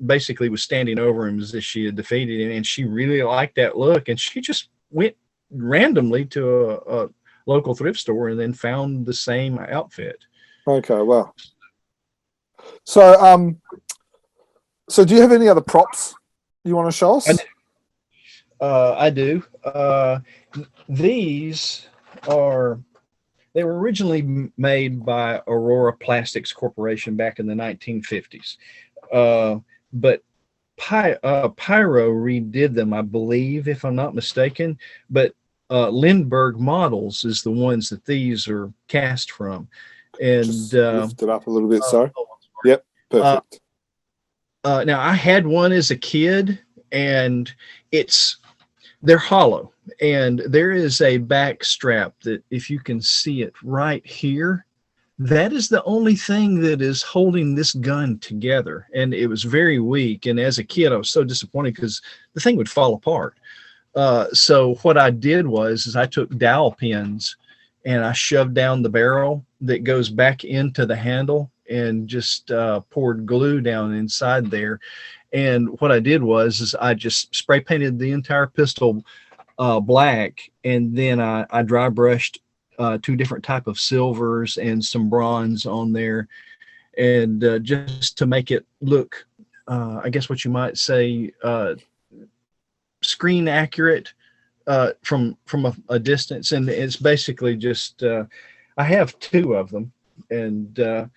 C: basically was standing over him as if she had defeated him, and she really liked that look, and she just went randomly to a local thrift store and then found the same outfit.
D: Okay, well, so do you have any other props you want to show us?
C: I do. These they were originally made by Aurora Plastics Corporation back in the 1950s. But Pyro redid them, I believe, if I'm not mistaken. But Lindbergh Models is the ones that these are cast from. And
D: just lift it up a little bit, sorry. Yep, perfect.
C: Now, I had one as a kid, and they're hollow. And there is a back strap that, if you can see it right here, that is the only thing that is holding this gun together. And it was very weak. And as a kid, I was so disappointed because the thing would fall apart. So what I did was I took dowel pins and I shoved down the barrel that goes back into the handle and just poured glue down inside there. And what I did was I just spray painted the entire pistol black, and then I dry brushed 2 different type of silvers and some bronze on there, and just to make it look, I guess what you might say, screen accurate from a distance. And it's basically just I have 2 of them, and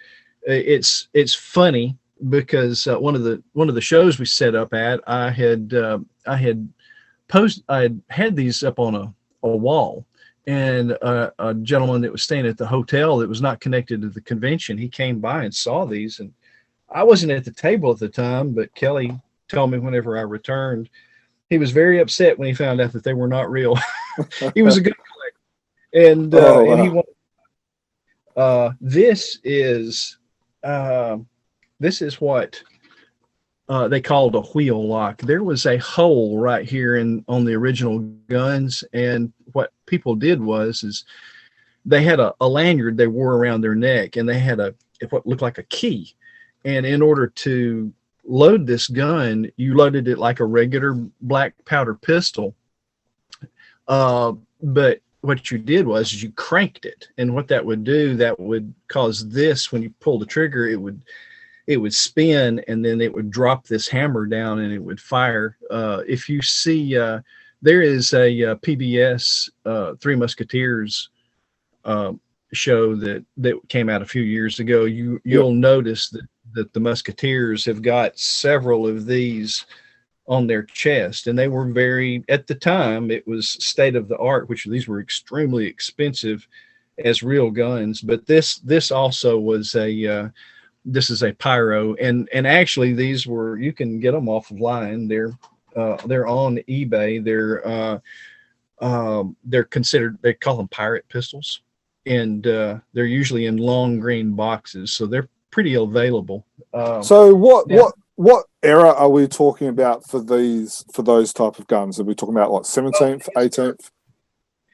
C: it's funny because one of the shows we set up at, I had these up on a wall. And a gentleman that was staying at the hotel that was not connected to the convention, he came by and saw these. And I wasn't at the table at the time, but Kelly told me whenever I returned, he was very upset when he found out that they were not real. He was a good collector. And and he wanted, this is what they called a wheel lock. There was a hole right here on the original guns, and what people did is they had a lanyard they wore around their neck, and they had what looked like a key. And in order to load this gun, you loaded it like a regular black powder pistol. But what you did was you cranked it, and what that would do, that would cause this, when you pull the trigger, it would spin, and then it would drop this hammer down and it would fire. If you see, there is a PBS Three Musketeers show that came out a few years ago. You'll notice that the Musketeers have got several of these on their chest, and they were at the time, it was state of the art, which these were extremely expensive as real guns. But this also was this is a pyro, and actually these you can get them off of line. They're on eBay. They're considered, they call them pirate pistols, and they're usually in long green boxes, so they're pretty available.
D: So what era are we talking about for those type of guns? Are we talking about like 17th, 18th?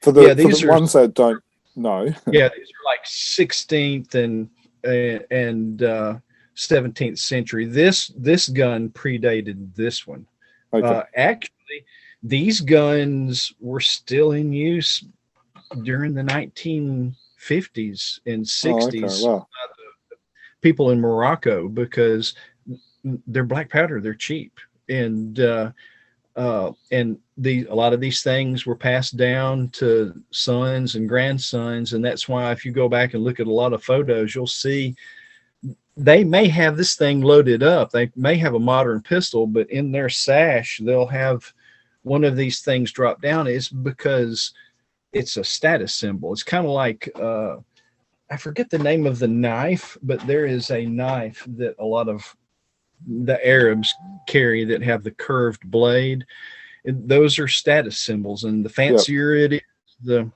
D: For the ones that don't know.
C: Yeah, these are like 16th and 17th century. This gun predated this one.
D: Okay.
C: Actually, these guns were still in use during the 1950s and 60s.
D: Oh, okay. Wow.
C: People in Morocco, because they're black powder, they're cheap, and a lot of these things were passed down to sons and grandsons, and that's why if you go back and look at a lot of photos, you'll see they may have this thing loaded up. They may have a modern pistol, but in their sash they'll have one of these things drop down. It's because it's a status symbol. It's kind of like I forget the name of the knife, but there is a knife that a lot of the Arabs carry that have the curved blade. And those are status symbols, and the fancier it is, the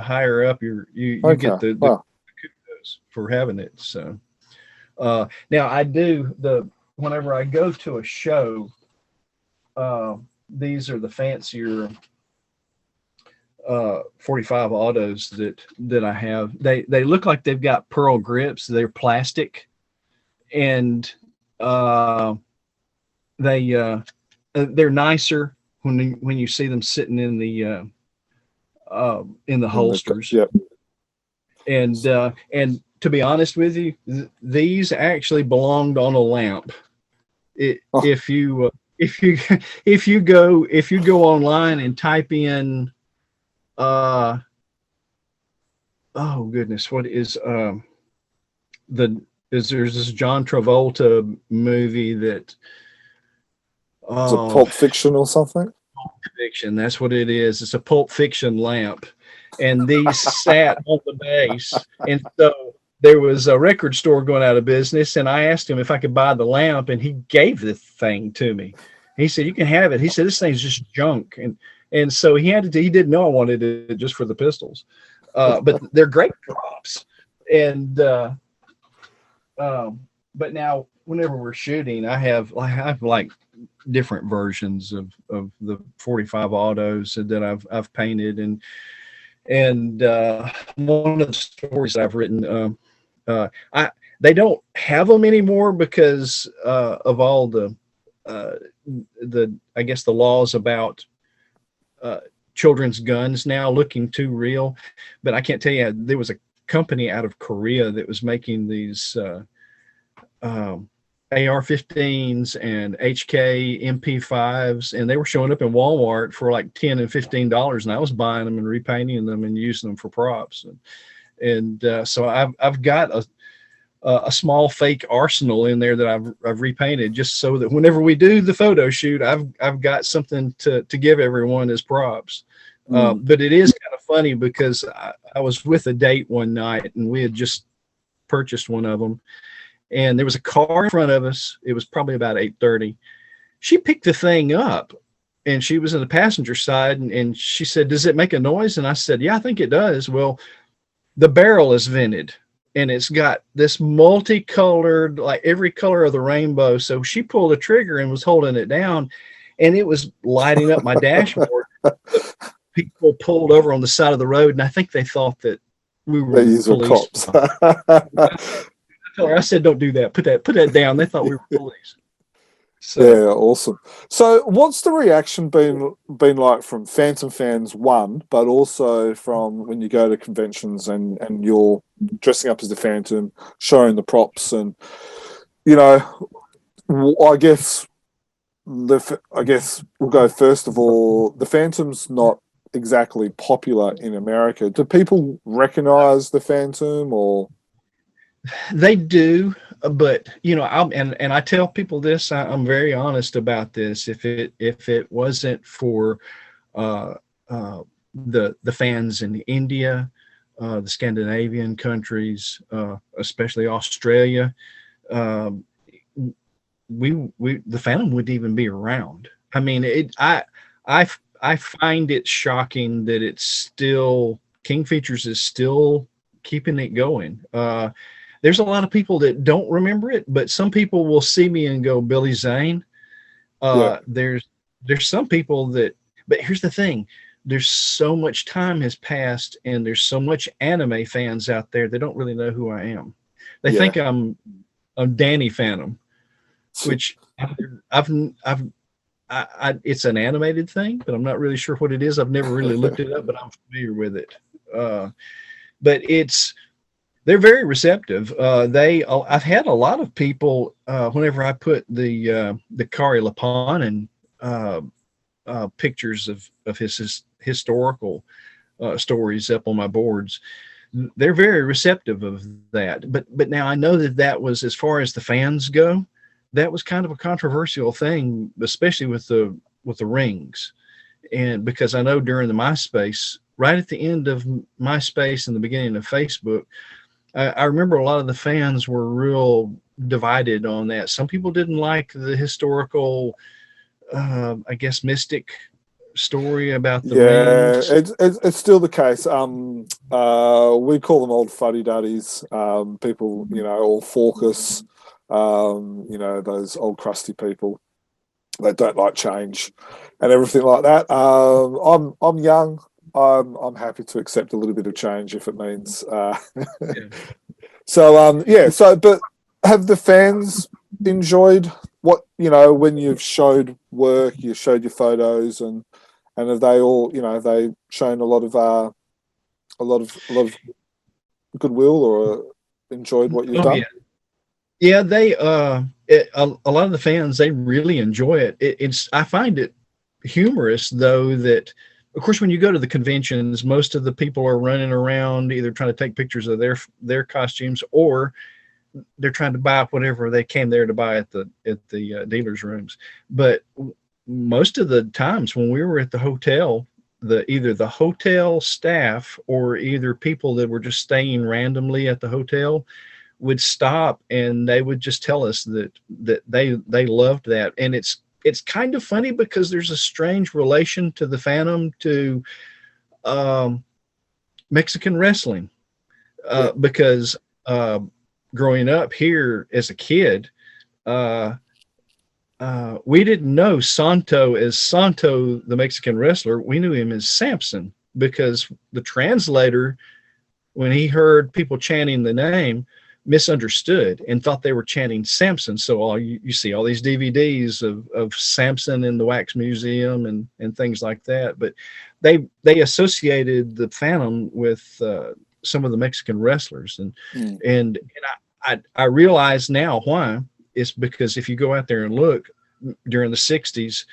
C: higher up you get the kudos for having it. So now I do whenever I go to a show, these are the fancier 45 autos that I have. They look like they've got pearl grips. They're plastic, and they're nicer when you see them sitting in the holsters.
D: Yep.
C: And to be honest with you, these actually belonged on a lamp. If you go online and type in oh goodness, what is there's this John Travolta movie that
D: is it Pulp Fiction or something?
C: Pulp Fiction, that's what it is. It's a Pulp Fiction lamp, and these sat on the base, and so there was a record store going out of business, and I asked him if I could buy the lamp, and he gave the thing to me. He said, "You can have it." He said, "This thing's just junk," and so he didn't know I wanted it just for the pistols, but they're great props. And but now whenever we're shooting, I have like different versions of the 45 autos that I've painted, and one of the stories I've written, they don't have them anymore because of all the I guess the laws about children's guns now looking too real. But I can't tell you, there was a company out of Korea that was making these AR-15s and HK MP5s, and they were showing up in Walmart for like $10 and $15, and I was buying them and repainting them and using them for props. And so I've got a small fake arsenal in there that I've repainted, just so that whenever we do the photo shoot, I've got something to give everyone as props. But it is kind of funny because I was with a date one night, and we had just purchased one of them, and there was a car in front of us. It was probably about 8:30. She picked the thing up, and she was in the passenger side, and she said, "Does it make a noise?" And I said, "Yeah, I think it does." Well, the barrel is vented. and it's got this multicolored, like every color of the rainbow. So she pulled the trigger and was holding it down, and it was lighting up my dashboard. People pulled over on the side of the road, and I think they thought that we were police.
D: Cops.
C: I said, "Don't do that. Put that down." They thought we were police. So,
D: yeah, awesome. So, what's the reaction been like from Phantom fans, one, but also from when you go to conventions and you're dressing up as the Phantom, showing the props, and I guess we'll go first of all. The Phantom's not exactly popular in America. Do people recognize the Phantom, or
C: they do? But I tell people this. I'm very honest about this. If it wasn't for the fans in India, the Scandinavian countries, especially Australia, the Phantom wouldn't even be around. I mean, I find it shocking that it's still, King Features is still keeping it going. There's a lot of people that don't remember it, but some people will see me and go, Billy Zane. There's some people that, but here's the thing. There's so much time has passed, and there's so much anime fans out there that don't really know who I am. They think I'm Danny Phantom, which it's an animated thing, but I'm not really sure what it is. I've never really looked it up, but I'm familiar with it. But they're very receptive. I've had a lot of people whenever I put the Kari Lapanen pictures of his historical stories up on my boards. They're very receptive of that. But now I know that was, as far as the fans go, that was kind of a controversial thing, especially with the rings. And because I know during the MySpace, right at the end of MySpace and the beginning of Facebook, I remember a lot of the fans were real divided on that. Some people didn't like the historical, I guess, mystic story about the rings.
D: It's still the case. We call them old fuddy-duddies. People, all Fawcus, those old crusty people. They don't like change and everything like that. I'm young. I'm happy to accept a little bit of change if it means. But have the fans enjoyed what when you've showed work, you showed your photos, and have they all have they shown a lot of goodwill or enjoyed what you've done?
C: Yeah, they a lot of the fans, they really enjoy it. I find it humorous though that, of course, when you go to the conventions, most of the people are running around either trying to take pictures of their costumes, or they're trying to buy whatever they came there to buy at the dealers' rooms. But most of the times when we were at the hotel, either the hotel staff or either people that were just staying randomly at the hotel would stop, and they would just tell us that they loved that. And it's kind of funny because there's a strange relation to the Phantom to Mexican wrestling, because growing up here as a kid, we didn't know Santo as Santo, the Mexican wrestler. We knew him as Samson, because the translator, when he heard people chanting the name, misunderstood and thought they were chanting Samson. So you see all these DVDs of Samson in the Wax Museum and things like that. But they associated the Phantom with some of the Mexican wrestlers, and I realize now why. It's because if you go out there and look, during the 60s,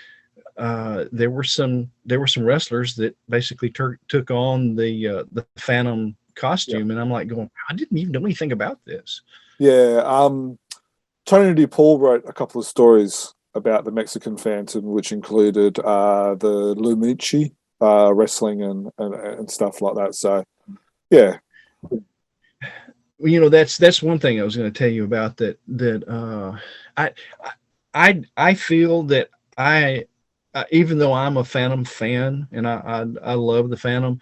C: there were some wrestlers that basically took on the Phantom costume, and I'm like going, I didn't even know anything about this.
D: Tony Paul wrote a couple of stories about the Mexican Phantom, which included the Lumichi wrestling and stuff like that. So
C: that's one thing I was going to tell you about, that I feel that even though I'm a Phantom fan and I love the Phantom,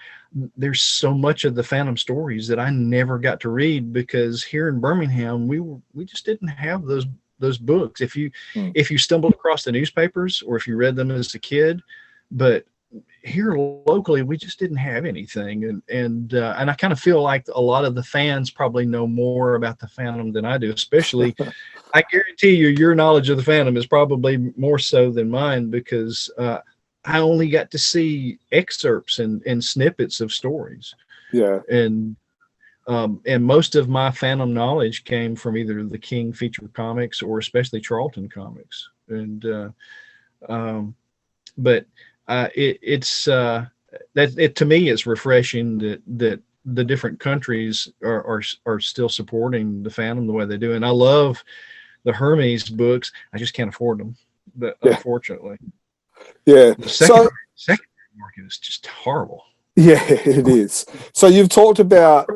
C: there's so much of the Phantom stories that I never got to read because here in Birmingham we just didn't have those books. If you stumbled across the newspapers or if you read them as a kid, but here locally we just didn't have anything, and I kind of feel like a lot of the fans probably know more about the Phantom than I do, especially. I guarantee you your knowledge of the Phantom is probably more so than mine because I only got to see excerpts and snippets of stories.
D: Yeah.
C: And most of my Phantom knowledge came from either the King feature comics or especially Charlton comics. And but it's to me it's refreshing that the different countries are still supporting the Phantom the way they do. And I love the Hermes books. I just can't afford them, but unfortunately.
D: Yeah.
C: The secondary market is just horrible.
D: Yeah, it is. So you've talked about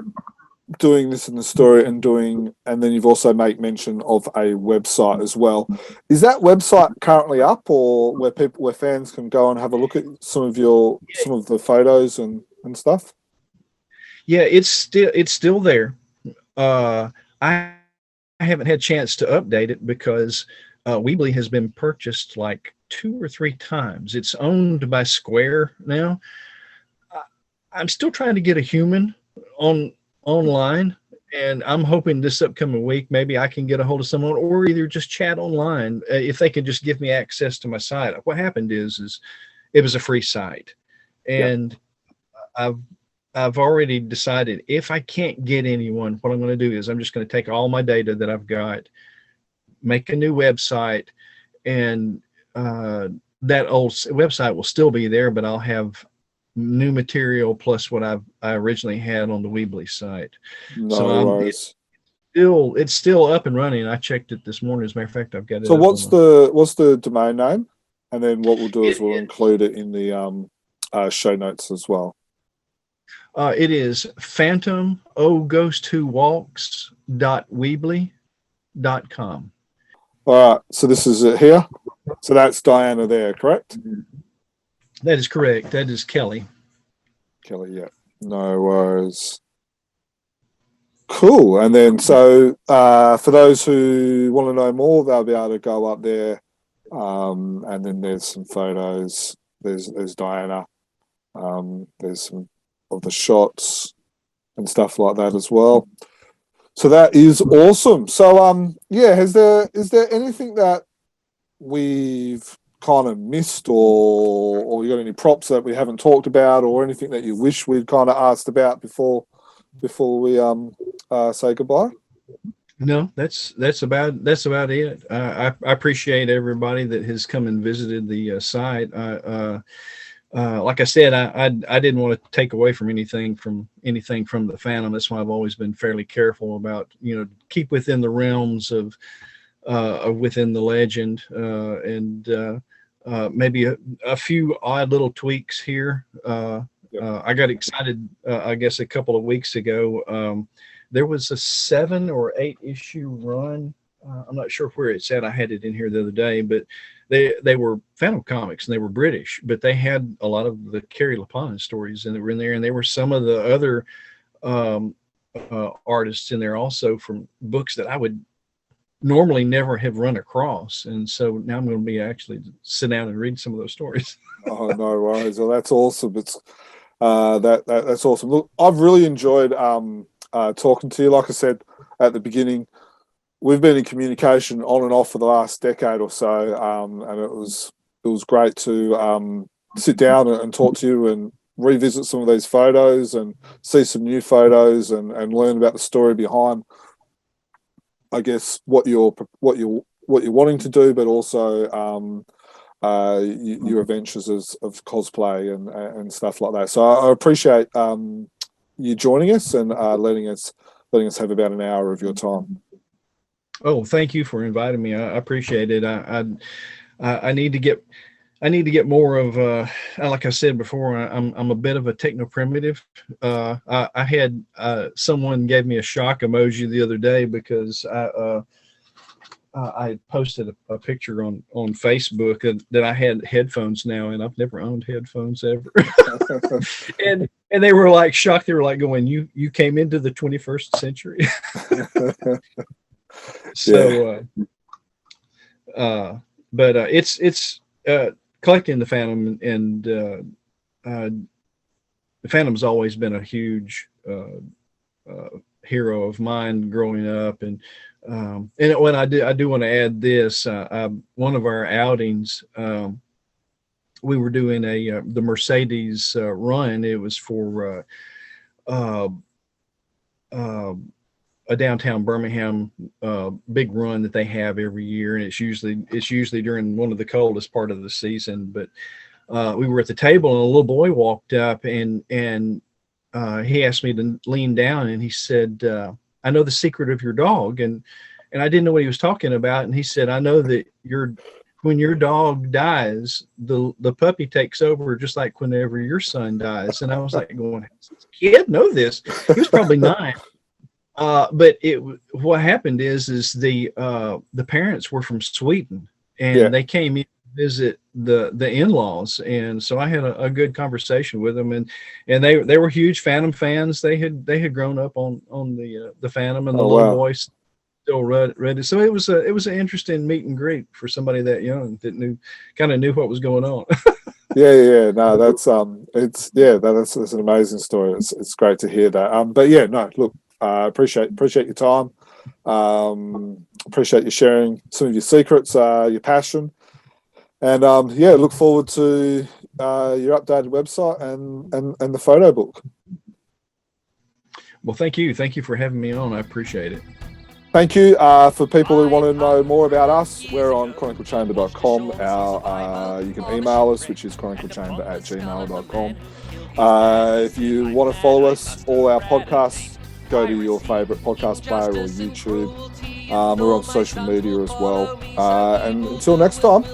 D: doing this in the story and then you've also made mention of a website as well. Is that website currently up, or where fans can go and have a look at some of the photos and stuff?
C: Yeah, it's still there. I haven't had a chance to update it because Weebly has been purchased like 2 or 3 times. It's owned by Square now. I'm still trying to get a human online, and I'm hoping this upcoming week maybe I can get a hold of someone or either just chat online if they can just give me access to my site. What happened is it was a free site, and I've already decided if I can't get anyone, what I'm going to do is I'm just going to take all my data that I've got, make a new website, and that old website will still be there, but I'll have new material plus what I originally had on the Weebly site. It's still up and running. I checked it this morning. As a matter of fact, I've got it.
D: So what's the domain name? And then what we'll do is we'll include it in the show notes as well.
C: It is Phantom Ghost Who Walks.weebly.com.
D: All right, so this is it here. So that's Diana there, correct?
C: That is correct. That is Kelly.
D: Kelly, yeah. No worries. Cool. And then so for those who want to know more, they'll be able to go up there. And then there's some photos. There's Diana. There's some of the shots and stuff like that as well. So that is awesome. So is there anything that we've kind of missed or you got any props that we haven't talked about or anything that you wish we'd kind of asked about before we say goodbye?
C: No, that's about it. I appreciate everybody that has come and visited the site. Like I said, I didn't want to take away from anything from the Phantom. That's why I've always been fairly careful about, keep within the realms of within the legend, and maybe a few odd little tweaks here. I got excited, I guess, a couple of weeks ago. There was a 7 or 8 issue run. I'm not sure where it's at. I had it in here the other day, but they were Phantom comics and they were British, but they had a lot of the Kerry Lapine stories and they were in there, and there were some of the other artists in there also from books that I would normally never have run across. And so now I'm going to be actually sit down and read some of those stories.
D: Oh, no worries. Well, that's awesome. It's that's awesome. Look, I've really enjoyed talking to you. Like I said at the beginning, we've been in communication on and off for the last decade or so, and it was great to sit down and talk to you and revisit some of these photos and see some new photos and learn about the story behind, I guess, what you're wanting to do, but also your adventures of cosplay and stuff like that. So I appreciate you joining us and letting us have about an hour of your time.
C: Oh, thank you for inviting me. I appreciate it. I need to get more of like I said before, I'm a bit of a techno primitive. I had someone gave me a shock emoji the other day because I posted a picture on Facebook that I had headphones now, and I've never owned headphones ever. and they were like shocked. They were like going, "You came into the 21st century." So, but it's collecting the Phantom, and the Phantom's always been a huge hero of mine growing up, and when I do want to add this, one of our outings, we were doing the Mercedes run. It was for a downtown Birmingham big run that they have every year, and it's usually during one of the coldest part of the season. But we were at the table, and a little boy walked up, and he asked me to lean down, and he said, "I know the secret of your dog," and I didn't know what he was talking about. And he said, "I know that when your dog dies, the puppy takes over, just like whenever your son dies." And I was like, going, "Kid, know this?" He was probably 9. But what happened is the parents were from Sweden, and they came in to visit the in-laws, and so I had a good conversation with them, and they were huge Phantom fans. They had grown up on the Phantom, and the little boy still read it. So it was an interesting meet and greet for somebody that young that kind of knew what was going on.
D: No, that's that's an amazing story. It's great to hear that. But yeah, no, look, appreciate your time. Appreciate you sharing some of your secrets, your passion, and look forward to your updated website and the photo book.
C: Well, thank you for having me on. I appreciate it.
D: Thank you. For people who want to know more about us, we're on chroniclechamber.com. You can email us, which is chroniclechamber@gmail.com. If you want to follow us, all our podcasts, go to your favourite podcast player or YouTube. We're on social media as well. And until next time,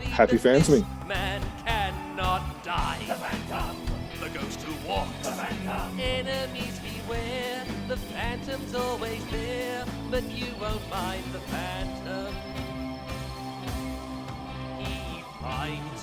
D: happy phantoming.
A: Man cannot die. The Phantom. The ghost who walks. The Phantom. Enemies beware. The Phantom's always there, but you won't find the Phantom. He finds